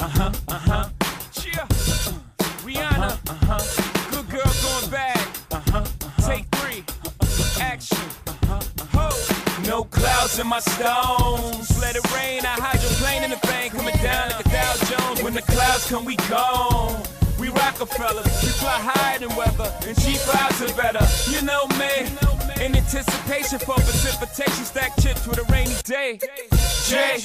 Cheer. Rihanna. Good girl going bad. Take 3. Action. Ho. No clouds in my stones. Let it rain. I hydroplane in the vein. Coming down like a Dow Jones. When the clouds come, we gone. We Rockefellers, we fly higher than weather, and cheap vibes are better. You know me, in anticipation for precipitation, stack chips with a rainy day. Jay,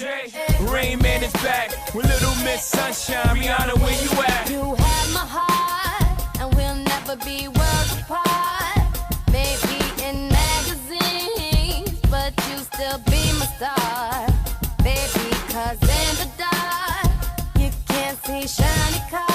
Rain Man is back with Little Miss Sunshine. Rihanna, where you at? You have my heart, and we'll never be worlds apart. Maybe in magazines, but you still be my star. Baby, 'cause in the dark, you can't see shiny cars.